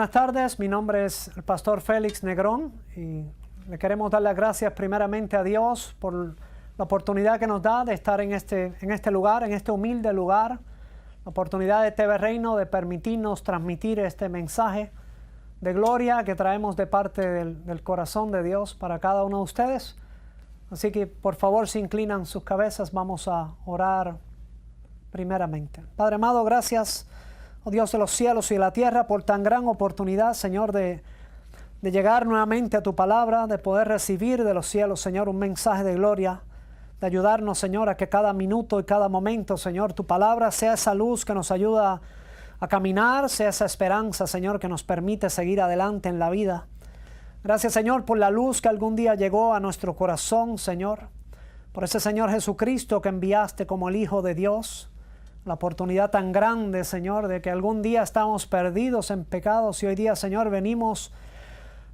buenas tardes. Mi nombre es el pastor Félix Negrón y le queremos dar las gracias primeramente a Dios por la oportunidad que nos da de estar en este lugar, en este humilde lugar, la oportunidad de TV Reino de permitirnos transmitir este mensaje de gloria que traemos de parte del corazón de Dios para cada uno de ustedes. Así que por favor, si inclinan sus cabezas, vamos a orar primeramente. Padre amado, gracias, oh Dios de los cielos y de la tierra, por tan gran oportunidad, Señor, de llegar nuevamente a tu palabra, de poder recibir de los cielos, Señor, un mensaje de gloria, de ayudarnos, Señor, a que cada minuto y cada momento, Señor, tu palabra sea esa luz que nos ayuda a caminar, sea esa esperanza, Señor, que nos permite seguir adelante en la vida. Gracias, Señor, por la luz que algún día llegó a nuestro corazón, Señor, por ese Señor Jesucristo que enviaste como el Hijo de Dios, la oportunidad tan grande, Señor, de que algún día estábamos perdidos en pecados y hoy día, Señor, venimos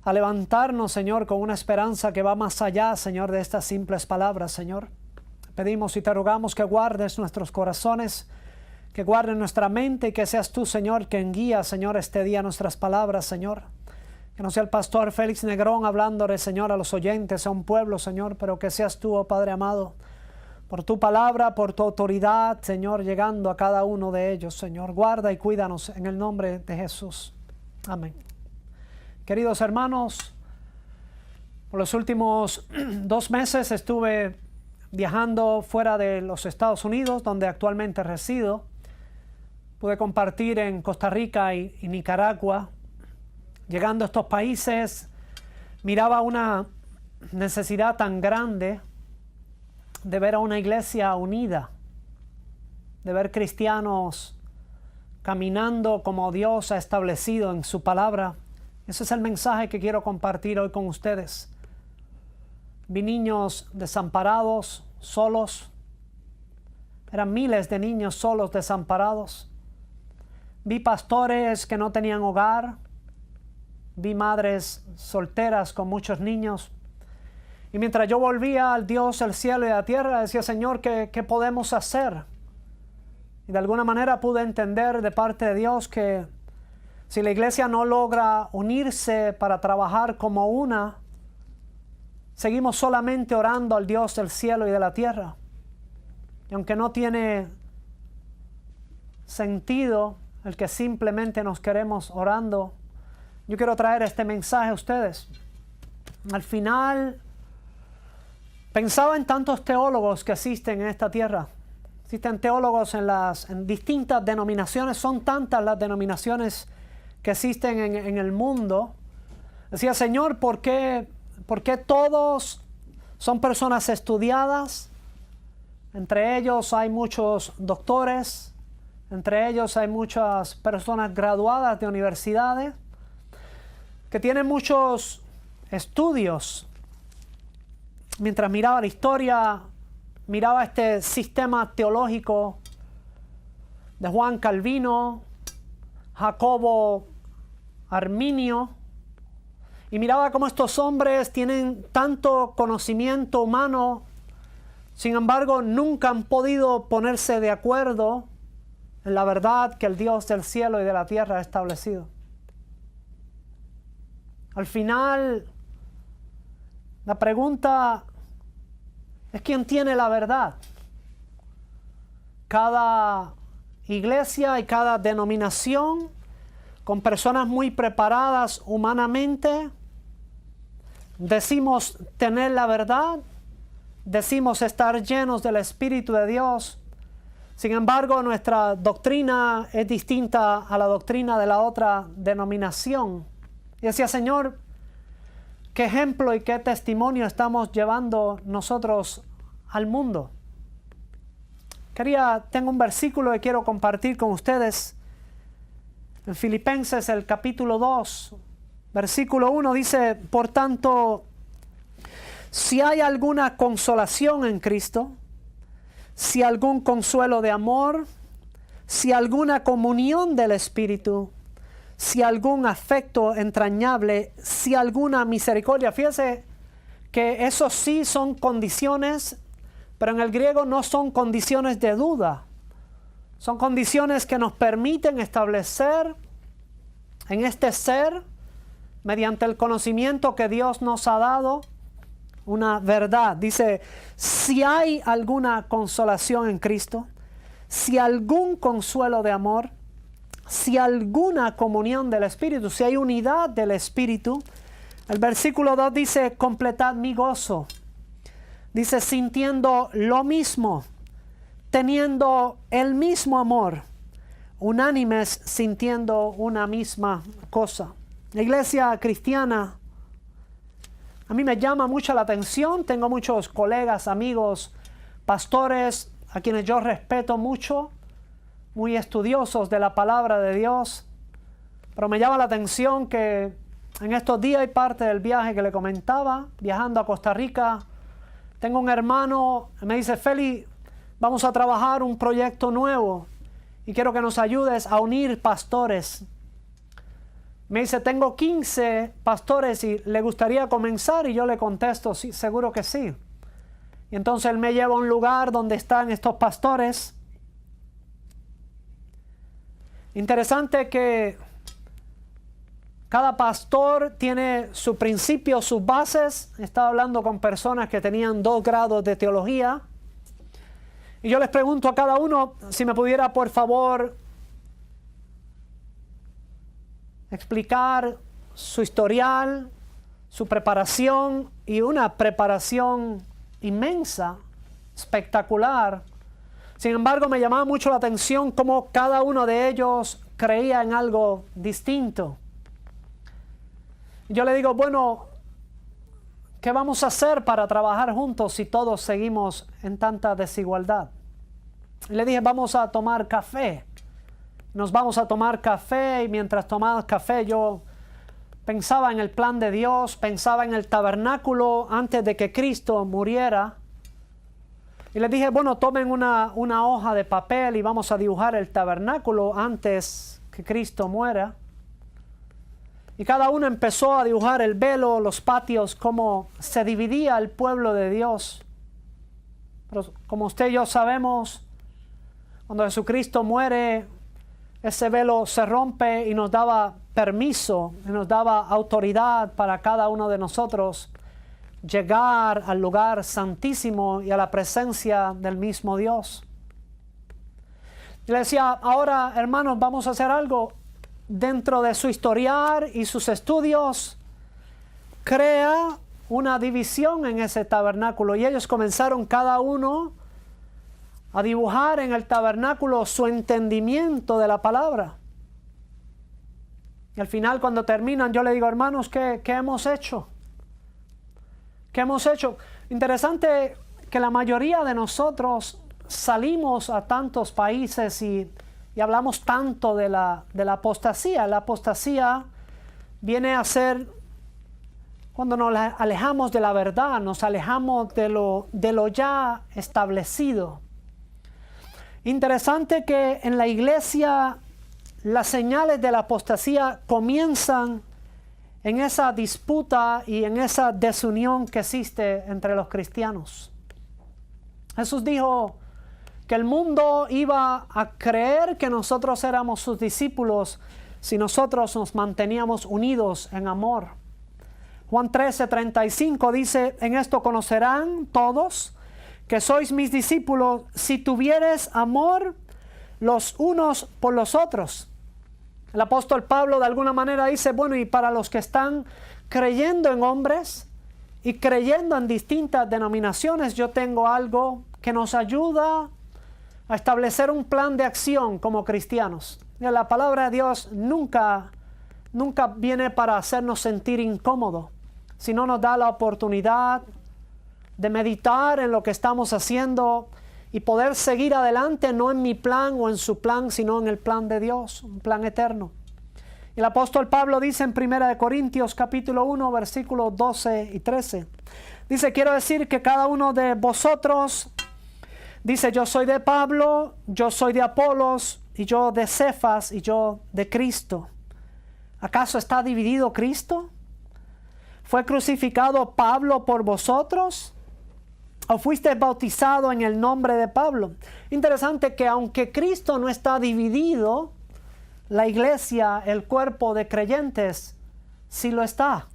a levantarnos, Señor, con una esperanza que va más allá, Señor, de estas simples palabras, Señor. Pedimos y te rogamos que guardes nuestros corazones, que guardes nuestra mente y que seas tú, Señor, quien guía, Señor, este día nuestras palabras, Señor. Que no sea el pastor Félix Negrón hablándole, Señor, a los oyentes, a un pueblo, Señor, pero que seas tú, oh Padre amado, por tu palabra, por tu autoridad, Señor, llegando a cada uno de ellos, Señor. Guarda y cuídanos en el nombre de Jesús. Amén. Queridos hermanos, por los últimos 2 meses estuve viajando fuera de los Estados Unidos, donde actualmente resido. Pude compartir en Costa Rica y Nicaragua. Llegando a estos países, miraba una necesidad tan grande de ver a una iglesia unida, de ver cristianos caminando como Dios ha establecido en su palabra. Ese es el mensaje que quiero compartir hoy con ustedes. Vi niños desamparados, solos. Eran miles de niños solos, desamparados. Vi pastores que no tenían hogar. Vi madres solteras con muchos niños. Y mientras yo volvía al Dios del cielo y de la tierra, decía, Señor, ¿qué podemos hacer? Y de alguna manera pude entender de parte de Dios que si la iglesia no logra unirse para trabajar como una, seguimos solamente orando al Dios del cielo y de la tierra. Y aunque no tiene sentido el que simplemente nos queremos orando, yo quiero traer este mensaje a ustedes. Al final, pensaba en tantos teólogos que existen en esta tierra. Existen teólogos en distintas denominaciones. Son tantas las denominaciones que existen en el mundo. Decía, Señor, ¿por qué todos son personas estudiadas? Entre ellos hay muchos doctores. Entre ellos hay muchas personas graduadas de universidades que tienen muchos estudios. Mientras miraba la historia, miraba este sistema teológico de Juan Calvino, Jacobo Arminio, y miraba cómo estos hombres tienen tanto conocimiento humano, sin embargo nunca han podido ponerse de acuerdo en la verdad que el Dios del cielo y de la tierra ha establecido. Al final, la pregunta es ¿quién tiene la verdad? Cada iglesia y cada denominación, con personas muy preparadas humanamente, decimos tener la verdad, decimos estar llenos del Espíritu de Dios. Sin embargo, nuestra doctrina es distinta a la doctrina de la otra denominación. Y decía, Señor, ¿qué ejemplo y qué testimonio estamos llevando nosotros al mundo? Tengo un versículo que quiero compartir con ustedes. En Filipenses, el capítulo 2, versículo 1 dice, por tanto, si hay alguna consolación en Cristo, si algún consuelo de amor, si alguna comunión del Espíritu, si algún afecto entrañable, si alguna misericordia. Fíjese que eso sí son condiciones, pero en el griego no son condiciones de duda. Son condiciones que nos permiten establecer en este ser, mediante el conocimiento que Dios nos ha dado, una verdad. Dice, si hay alguna consolación en Cristo, si algún consuelo de amor, si alguna comunión del Espíritu, si hay unidad del Espíritu. El versículo 2 dice, completad mi gozo. Dice, sintiendo lo mismo, teniendo el mismo amor, unánimes, sintiendo una misma cosa. La iglesia cristiana, a mí me llama mucho la atención. Tengo muchos colegas, amigos, pastores, a quienes yo respeto mucho, muy estudiosos de la palabra de Dios. Pero me llama la atención que en estos días y parte del viaje que le comentaba, viajando a Costa Rica, tengo un hermano, me dice, Feli, vamos a trabajar un proyecto nuevo y quiero que nos ayudes a unir pastores. Me dice, tengo 15 pastores y le gustaría comenzar, y yo le contesto, sí, seguro que sí. Y entonces él me lleva a un lugar donde están estos pastores. Interesante que cada pastor tiene su principio, sus bases. Estaba hablando con personas que tenían 2 grados de teología. Y yo les pregunto a cada uno si me pudiera, por favor, explicar su historial, su preparación, y una preparación inmensa, espectacular. Sin embargo, me llamaba mucho la atención cómo cada uno de ellos creía en algo distinto. Yo le digo, bueno, ¿qué vamos a hacer para trabajar juntos si todos seguimos en tanta desigualdad? Y le dije, vamos a tomar café. Nos vamos a tomar café, y mientras tomamos café yo pensaba en el plan de Dios, pensaba en el tabernáculo antes de que Cristo muriera. Y le dije, bueno, tomen una hoja de papel y vamos a dibujar el tabernáculo antes que Cristo muera. Y cada uno empezó a dibujar el velo, los patios, cómo se dividía el pueblo de Dios. Pero como usted y yo sabemos, cuando Jesucristo muere, ese velo se rompe y nos daba permiso, y nos daba autoridad para cada uno de nosotros llegar al lugar santísimo y a la presencia del mismo Dios. Y le decía, ahora hermanos, vamos a hacer algo. Dentro de su historial y sus estudios, crea una división en ese tabernáculo. Y ellos comenzaron cada uno a dibujar en el tabernáculo su entendimiento de la palabra. Y al final, cuando terminan, yo le digo, hermanos, ¿qué hemos hecho? ¿Qué hemos hecho? Interesante que la mayoría de nosotros salimos a tantos países y hablamos tanto de la apostasía. La apostasía viene a ser cuando nos alejamos de la verdad, nos alejamos de lo ya establecido. Interesante que en la iglesia las señales de la apostasía comienzan en esa disputa y en esa desunión que existe entre los cristianos. Jesús dijo que el mundo iba a creer que nosotros éramos sus discípulos si nosotros nos manteníamos unidos en amor. Juan 13:35 dice, en esto conocerán todos que sois mis discípulos si tuviereis amor los unos por los otros. El apóstol Pablo de alguna manera dice, bueno, y para los que están creyendo en hombres y creyendo en distintas denominaciones, yo tengo algo que nos ayuda a establecer un plan de acción como cristianos. La palabra de Dios nunca viene para hacernos sentir incómodos, sino nos da la oportunidad de meditar en lo que estamos haciendo y poder seguir adelante, no en mi plan o en su plan, sino en el plan de Dios, un plan eterno. Y el apóstol Pablo dice en 1 Corintios capítulo 1, versículos 12 y 13. Dice, quiero decir que cada uno de vosotros, dice, yo soy de Pablo, yo soy de Apolos, y yo de Cefas, y yo de Cristo. ¿Acaso está dividido Cristo? ¿Fue crucificado Pablo por vosotros? ¿O fuiste bautizado en el nombre de Pablo? Interesante que aunque Cristo no está dividido, la iglesia, el cuerpo de creyentes, sí lo está.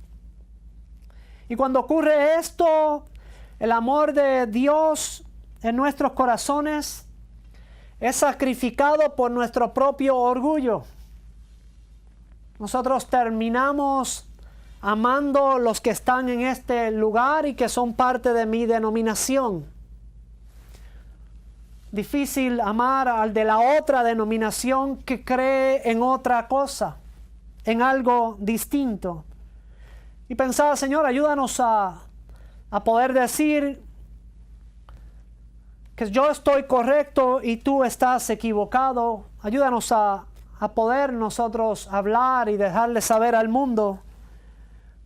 Y cuando ocurre esto, el amor de Dios en nuestros corazones es sacrificado por nuestro propio orgullo. Nosotros terminamos amando los que están en este lugar y que son parte de mi denominación. Difícil amar al de la otra denominación que cree en otra cosa, en algo distinto. Y pensaba, Señor, ayúdanos a poder decir que yo estoy correcto y tú estás equivocado. Ayúdanos a poder nosotros hablar y dejarle saber al mundo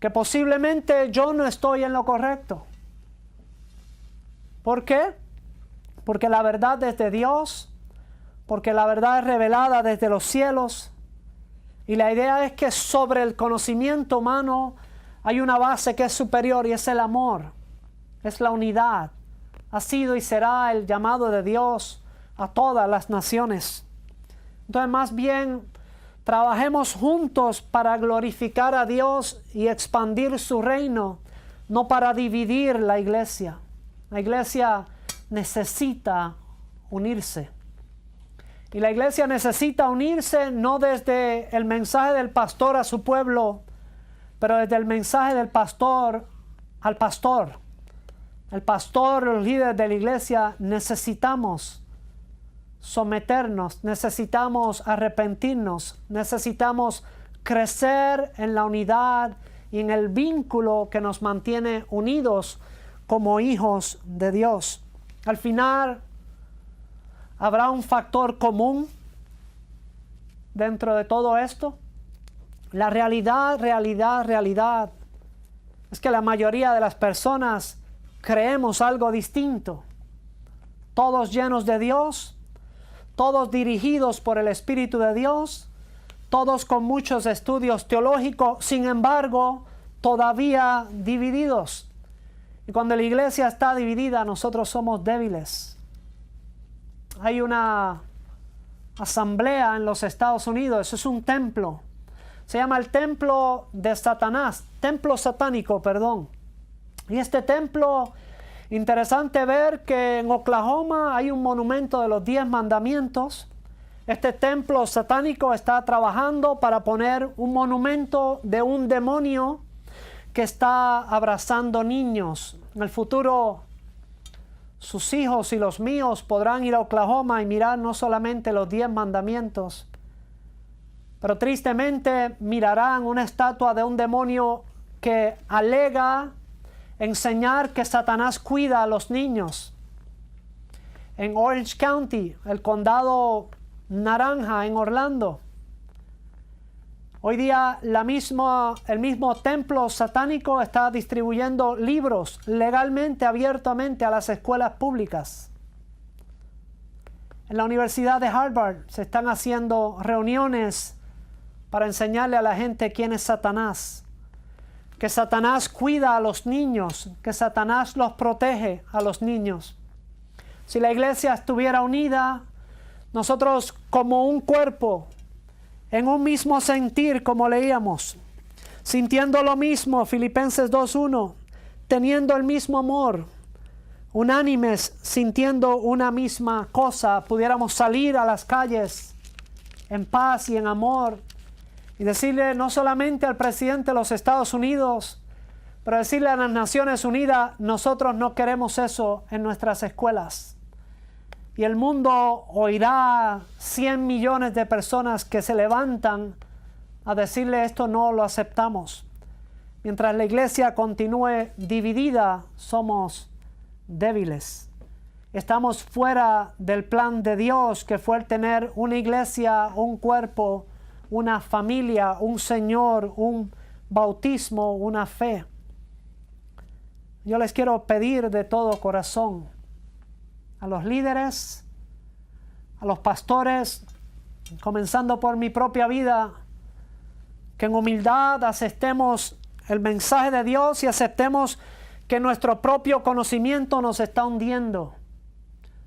que posiblemente yo no estoy en lo correcto. ¿Por qué? Porque la verdad es de Dios, porque la verdad es revelada desde los cielos, y la idea es que sobre el conocimiento humano hay una base que es superior y es el amor, es la unidad. Ha sido y será el llamado de Dios a todas las naciones. Entonces, más bien, trabajemos juntos para glorificar a Dios y expandir su reino, no para dividir la iglesia. La iglesia necesita unirse. Y la iglesia necesita unirse no desde el mensaje del pastor a su pueblo, pero desde el mensaje del pastor al pastor. El pastor, los líderes de la iglesia, necesitamos someternos, necesitamos arrepentirnos, necesitamos crecer en la unidad y en el vínculo que nos mantiene unidos como hijos de Dios. Al final, ¿habrá un factor común dentro de todo esto? La realidad es que la mayoría de las personas creemos algo distinto. Todos llenos de Dios, todos dirigidos por el Espíritu de Dios, todos con muchos estudios teológicos, sin embargo, todavía divididos. Y cuando la iglesia está dividida, nosotros somos débiles. Hay una asamblea en los Estados Unidos, eso es un templo. Se llama el templo de Satanás, templo satánico, perdón. Y este templo, interesante ver que en Oklahoma hay un monumento de los 10 mandamientos. Este templo satánico está trabajando para poner un monumento de un demonio que está abrazando niños. En el futuro, sus hijos y los míos podrán ir a Oklahoma y mirar no solamente los 10 mandamientos, pero tristemente mirarán una estatua de un demonio que alega enseñar que Satanás cuida a los niños. En Orange County, el condado naranja en Orlando, hoy día el mismo templo satánico está distribuyendo libros legalmente, abiertamente a las escuelas públicas. En la Universidad de Harvard se están haciendo reuniones para enseñarle a la gente quién es Satanás. Que Satanás cuida a los niños, que Satanás los protege a los niños. Si la iglesia estuviera unida, nosotros como un cuerpo, en un mismo sentir, como leíamos, sintiendo lo mismo, Filipenses 2:1, teniendo el mismo amor, unánimes, sintiendo una misma cosa, pudiéramos salir a las calles en paz y en amor y decirle no solamente al presidente de los Estados Unidos, pero decirle a las Naciones Unidas, nosotros no queremos eso en nuestras escuelas. Y el mundo oirá 100 millones de personas que se levantan a decirle esto no lo aceptamos. Mientras la iglesia continúe dividida, somos débiles. Estamos fuera del plan de Dios, que fue el tener una iglesia, un cuerpo, una familia, un Señor, un bautismo, una fe. Yo les quiero pedir de todo corazón a los líderes, a los pastores, comenzando por mi propia vida, que en humildad aceptemos el mensaje de Dios y aceptemos que nuestro propio conocimiento nos está hundiendo.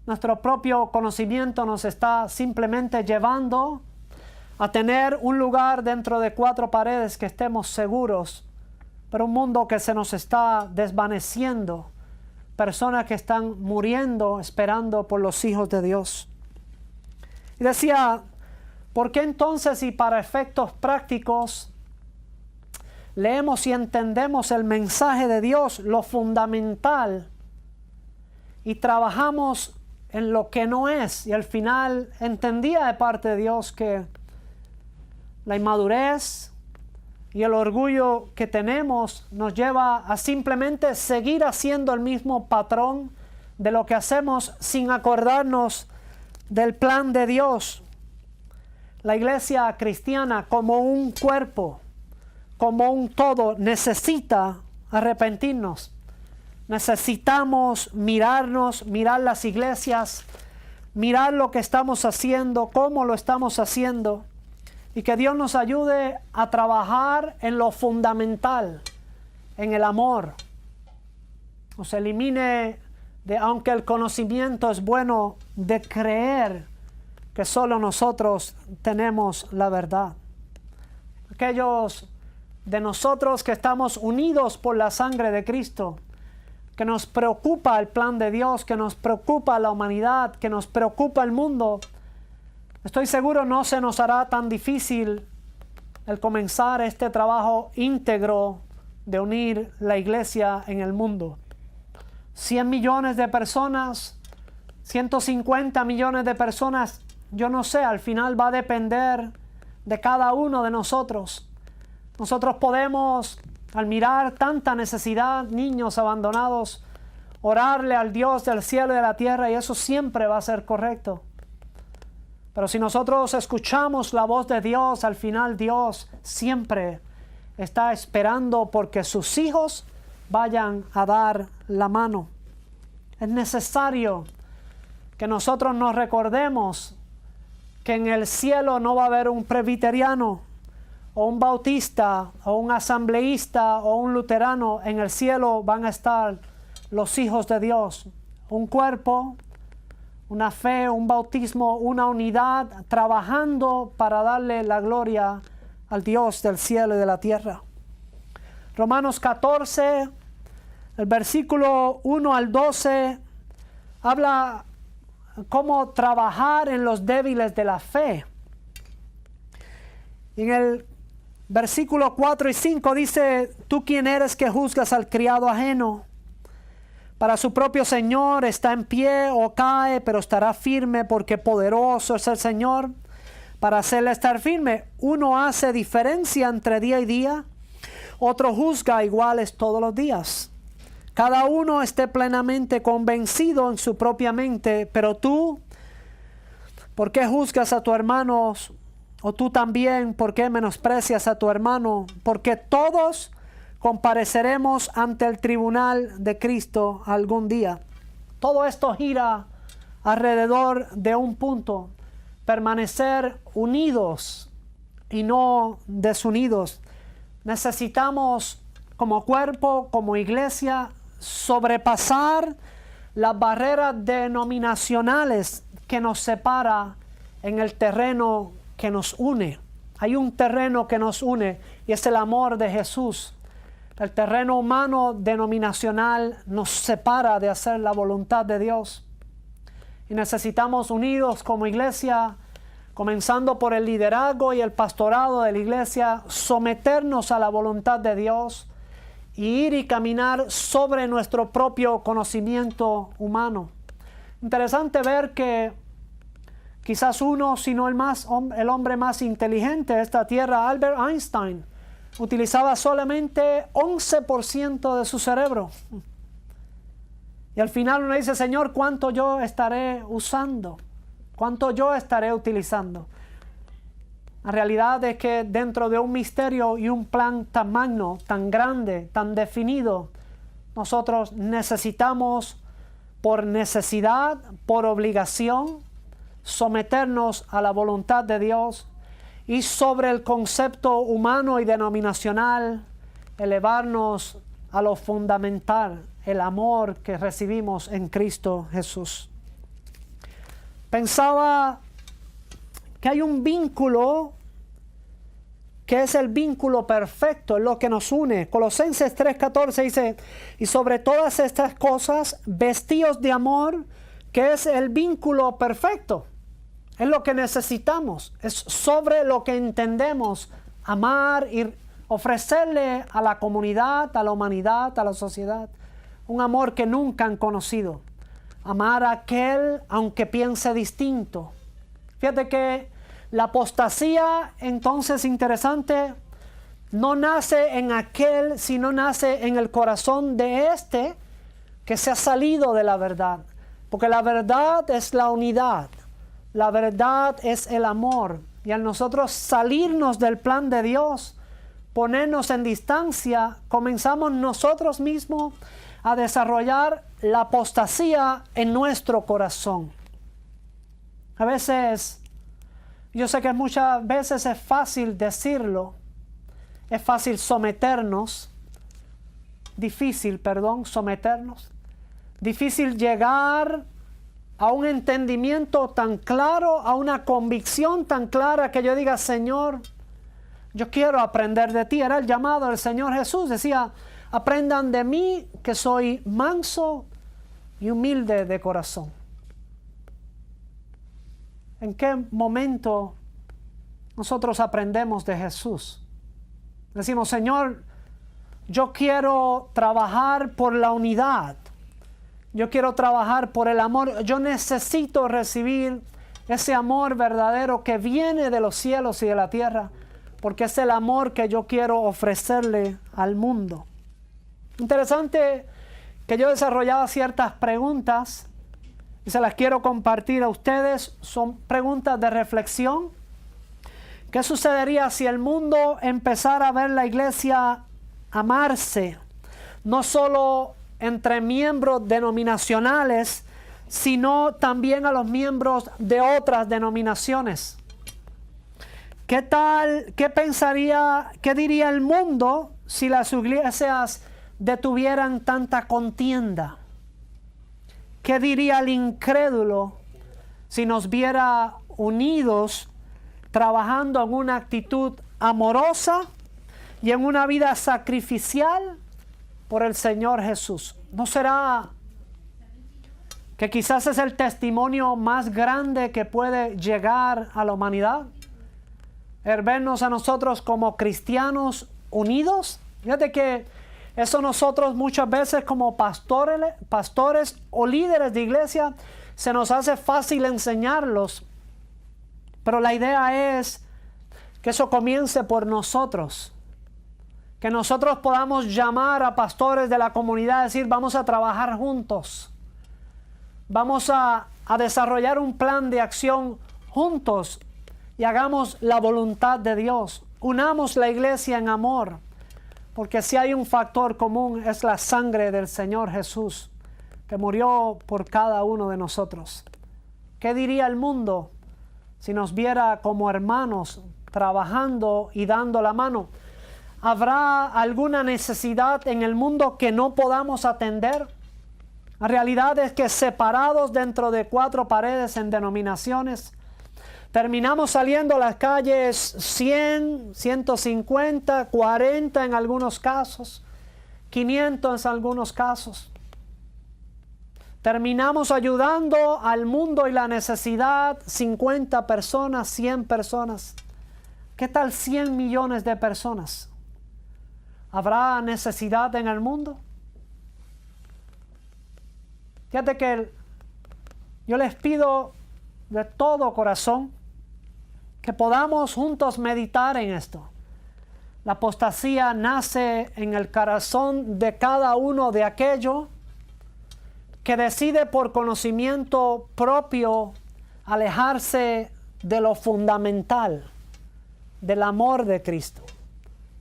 Nuestro propio conocimiento nos está simplemente llevando a tener un lugar dentro de 4 paredes que estemos seguros, pero un mundo que se nos está desvaneciendo, personas que están muriendo esperando por los hijos de Dios. Y decía, ¿por qué entonces y para efectos prácticos leemos y entendemos el mensaje de Dios, lo fundamental, y trabajamos en lo que no es? Y al final entendía de parte de Dios que la inmadurez y el orgullo que tenemos nos lleva a simplemente seguir haciendo el mismo patrón de lo que hacemos sin acordarnos del plan de Dios. La iglesia cristiana como un cuerpo, como un todo, necesita arrepentirnos. Necesitamos mirarnos, mirar las iglesias, mirar lo que estamos haciendo, cómo lo estamos haciendo, y que Dios nos ayude a trabajar en lo fundamental, en el amor. Nos elimine de, aunque el conocimiento es bueno, de creer que solo nosotros tenemos la verdad. Aquellos de nosotros que estamos unidos por la sangre de Cristo, que nos preocupa el plan de Dios, que nos preocupa la humanidad, que nos preocupa el mundo, estoy seguro no se nos hará tan difícil el comenzar este trabajo íntegro de unir la iglesia en el mundo. 100 millones de personas, 150 millones de personas, yo no sé, al final va a depender de cada uno de nosotros. Nosotros podemos, al mirar tanta necesidad, niños abandonados, orarle al Dios del cielo y de la tierra, y eso siempre va a ser correcto. Pero si nosotros escuchamos la voz de Dios, al final Dios siempre está esperando porque sus hijos vayan a dar la mano. Es necesario que nosotros nos recordemos que en el cielo no va a haber un presbiteriano o un bautista o un asambleísta o un luterano. En el cielo van a estar los hijos de Dios, un cuerpo, una fe, un bautismo, una unidad, trabajando para darle la gloria al Dios del cielo y de la tierra. Romanos 14, el versículo 1 al 12, habla cómo trabajar en los débiles de la fe. Y en el versículo 4 y 5 dice, ¿tú quién eres que juzgas al criado ajeno? Para su propio Señor está en pie o cae, pero estará firme porque poderoso es el Señor para hacerle estar firme. Uno hace diferencia entre día y día, otro juzga iguales todos los días. Cada uno esté plenamente convencido en su propia mente, pero tú, ¿por qué juzgas a tu hermano? O tú también, ¿por qué menosprecias a tu hermano? Porque todos compareceremos ante el tribunal de Cristo algún día. Todo esto gira alrededor de un punto: permanecer unidos y no desunidos. Necesitamos como cuerpo, como iglesia, sobrepasar las barreras denominacionales que nos separa en el terreno que nos une. Hay un terreno que nos une y es el amor de Jesús. El terreno humano denominacional nos separa de hacer la voluntad de Dios. Y necesitamos unidos como iglesia, comenzando por el liderazgo y el pastorado de la iglesia, someternos a la voluntad de Dios y ir y caminar sobre nuestro propio conocimiento humano. Interesante ver que quizás uno, si no el hombre más inteligente de esta tierra, Albert Einstein, utilizaba solamente 11% de su cerebro. Y al final uno dice, Señor, ¿cuánto yo estaré usando? ¿Cuánto yo estaré utilizando? La realidad es que dentro de un misterio y un plan tan magno, tan grande, tan definido, nosotros necesitamos, por necesidad, por obligación, someternos a la voluntad de Dios y sobre el concepto humano y denominacional, elevarnos a lo fundamental, el amor que recibimos en Cristo Jesús. Pensaba que hay un vínculo que es el vínculo perfecto, es lo que nos une. Colosenses 3:14 dice, y sobre todas estas cosas, vestíos de amor, que es el vínculo perfecto. Es lo que necesitamos, es sobre lo que entendemos, amar y ofrecerle a la comunidad, a la humanidad, a la sociedad, un amor que nunca han conocido. Amar a aquel aunque piense distinto. Fíjate que la apostasía, entonces interesante, no nace en aquel, sino nace en el corazón de este que se ha salido de la verdad. Porque la verdad es la unidad. La verdad es el amor. Y al nosotros salirnos del plan de Dios, ponernos en distancia, comenzamos nosotros mismos a desarrollar la apostasía en nuestro corazón. A veces, yo sé que muchas veces es fácil decirlo, es fácil someternos, someternos, difícil llegar a un entendimiento tan claro, a una convicción tan clara que yo diga, Señor, yo quiero aprender de ti. Era el llamado del Señor Jesús. Decía, aprendan de mí que soy manso y humilde de corazón. ¿En qué momento nosotros aprendemos de Jesús? Decimos, Señor, yo quiero trabajar por la unidad. Yo quiero trabajar por el amor. Yo necesito recibir ese amor verdadero que viene de los cielos y de la tierra, porque es el amor que yo quiero ofrecerle al mundo. Interesante que yo desarrollaba ciertas preguntas y se las quiero compartir a ustedes. Son preguntas de reflexión. ¿Qué sucedería si el mundo empezara a ver la iglesia amarse, no solo entre miembros denominacionales, sino también a los miembros de otras denominaciones? ¿Qué tal, qué pensaría, qué diría el mundo si las iglesias detuvieran tanta contienda? ¿Qué diría el incrédulo si nos viera unidos, trabajando en una actitud amorosa y en una vida sacrificial por el Señor Jesús? ¿No será que quizás es el testimonio más grande que puede llegar a la humanidad? El vernos a nosotros como cristianos unidos. Fíjate que eso nosotros muchas veces como pastores o líderes de iglesia se nos hace fácil enseñarlos. Pero la idea es que eso comience por nosotros. Que nosotros podamos llamar a pastores de la comunidad y decir, vamos a trabajar juntos. Vamos a desarrollar un plan de acción juntos y hagamos la voluntad de Dios. Unamos la iglesia en amor, porque si hay un factor común es la sangre del Señor Jesús, que murió por cada uno de nosotros. ¿Qué diría el mundo si nos viera como hermanos trabajando y dando la mano? ¿Habrá alguna necesidad en el mundo que no podamos atender? La realidad es que separados dentro de 4 paredes en denominaciones, terminamos saliendo a las calles 100, 150, 40 en algunos casos, 500 en algunos casos. Terminamos ayudando al mundo y la necesidad 50 personas, 100 personas. ¿Qué tal 100 millones de personas? ¿Habrá necesidad en el mundo? Fíjate que yo les pido de todo corazón que podamos juntos meditar en esto. La apostasía nace en el corazón de cada uno de aquellos que decide por conocimiento propio alejarse de lo fundamental, del amor de Cristo,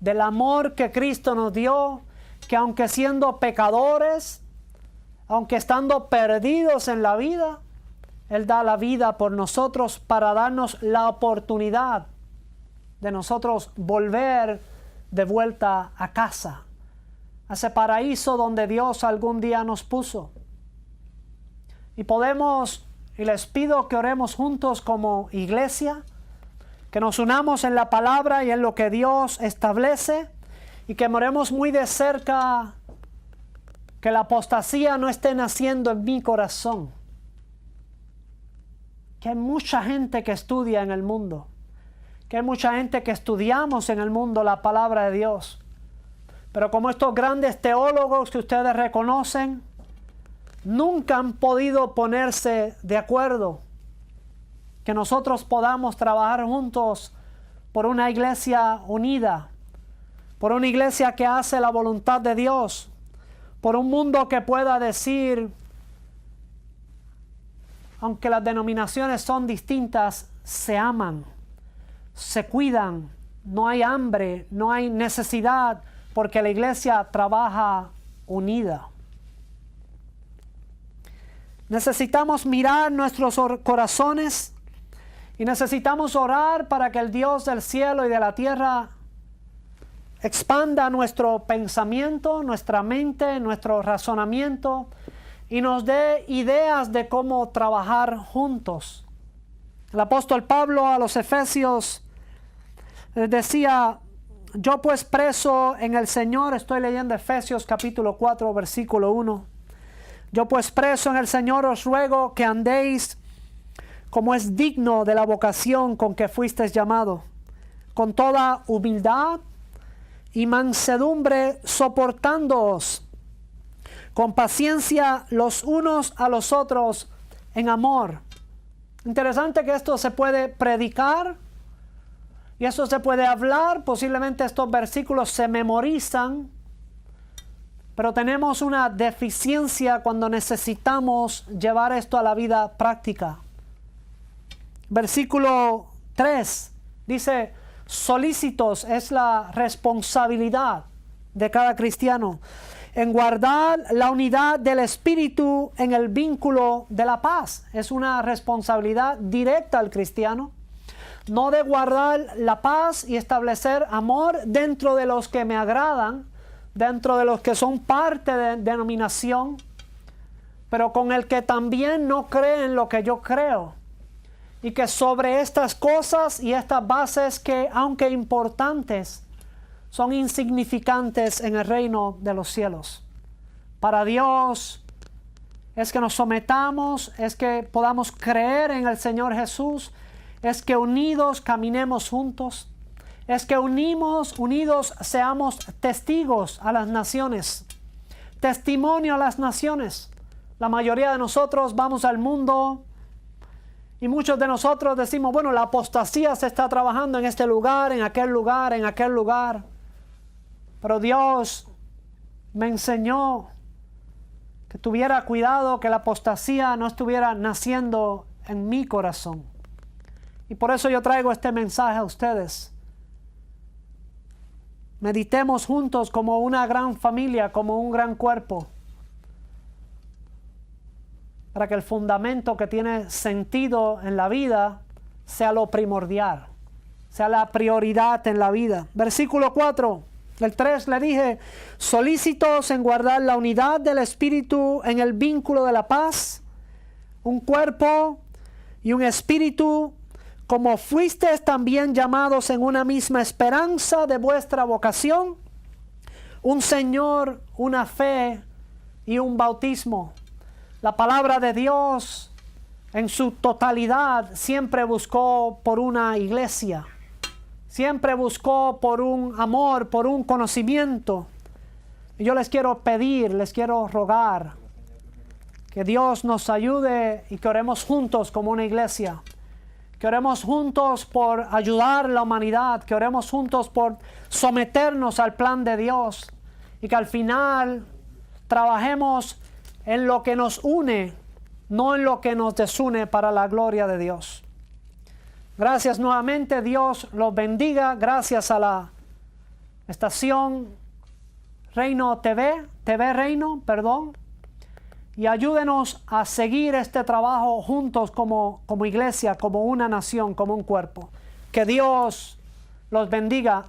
del amor que Cristo nos dio, que aunque siendo pecadores, aunque estando perdidos en la vida, Él da la vida por nosotros para darnos la oportunidad de nosotros volver de vuelta a casa, a ese paraíso donde Dios algún día nos puso. Y podemos, y les pido que oremos juntos como iglesia, que nos unamos en la palabra y en lo que Dios establece y que miremos muy de cerca que la apostasía no esté naciendo en mi corazón. Que hay mucha gente que estudia en el mundo, que hay mucha gente que estudiamos en el mundo la palabra de Dios. Pero como estos grandes teólogos que ustedes reconocen, nunca han podido ponerse de acuerdo que nosotros podamos trabajar juntos por una iglesia unida, por una iglesia que hace la voluntad de Dios, por un mundo que pueda decir, aunque las denominaciones son distintas, se aman, se cuidan, no hay hambre, no hay necesidad, porque la iglesia trabaja unida. Necesitamos mirar nuestros corazones y necesitamos orar para que el Dios del cielo y de la tierra expanda nuestro pensamiento, nuestra mente, nuestro razonamiento y nos dé ideas de cómo trabajar juntos. El apóstol Pablo a los Efesios decía, yo pues preso en el Señor, estoy leyendo Efesios capítulo 4 versículo 1, yo pues preso en el Señor os ruego que andéis como es digno de la vocación con que fuisteis llamado, con toda humildad y mansedumbre, soportándoos con paciencia los unos a los otros en amor. Interesante que esto se puede predicar y esto se puede hablar. Posiblemente estos versículos se memorizan, pero tenemos una deficiencia cuando necesitamos llevar esto a la vida práctica. Versículo 3 dice, solícitos es la responsabilidad de cada cristiano en guardar la unidad del espíritu en el vínculo de la paz. Es una responsabilidad directa al cristiano, no de guardar la paz y establecer amor dentro de los que me agradan, dentro de los que son parte de denominación, pero con el que también no cree en lo que yo creo. Y que sobre estas cosas y estas bases que, aunque importantes, son insignificantes en el reino de los cielos. Para Dios es que nos sometamos, es que podamos creer en el Señor Jesús, es que unidos caminemos juntos, es que unidos seamos testigos a las naciones, testimonio a las naciones. La mayoría de nosotros vamos al mundo y muchos de nosotros decimos, bueno, la apostasía se está trabajando en este lugar, en aquel lugar, en aquel lugar. Pero Dios me enseñó que tuviera cuidado, que la apostasía no estuviera naciendo en mi corazón. Y por eso yo traigo este mensaje a ustedes. Meditemos juntos como una gran familia, como un gran cuerpo, para que el fundamento que tiene sentido en la vida sea lo primordial, sea la prioridad en la vida. Versículo 4, el 3 le dije, solícitos en guardar la unidad del espíritu en el vínculo de la paz, un cuerpo y un espíritu, como fuisteis también llamados en una misma esperanza de vuestra vocación, un Señor, una fe y un bautismo. La palabra de Dios en su totalidad siempre buscó por una iglesia, siempre buscó por un amor, por un conocimiento. Y yo les quiero pedir, les quiero rogar que Dios nos ayude y que oremos juntos como una iglesia, que oremos juntos por ayudar a la humanidad, que oremos juntos por someternos al plan de Dios y que al final trabajemos en lo que nos une, no en lo que nos desune, para la gloria de Dios. Gracias nuevamente, Dios los bendiga. Gracias a la estación Reino TV Reino, y ayúdenos a seguir este trabajo juntos como iglesia, como una nación, como un cuerpo. Que Dios los bendiga.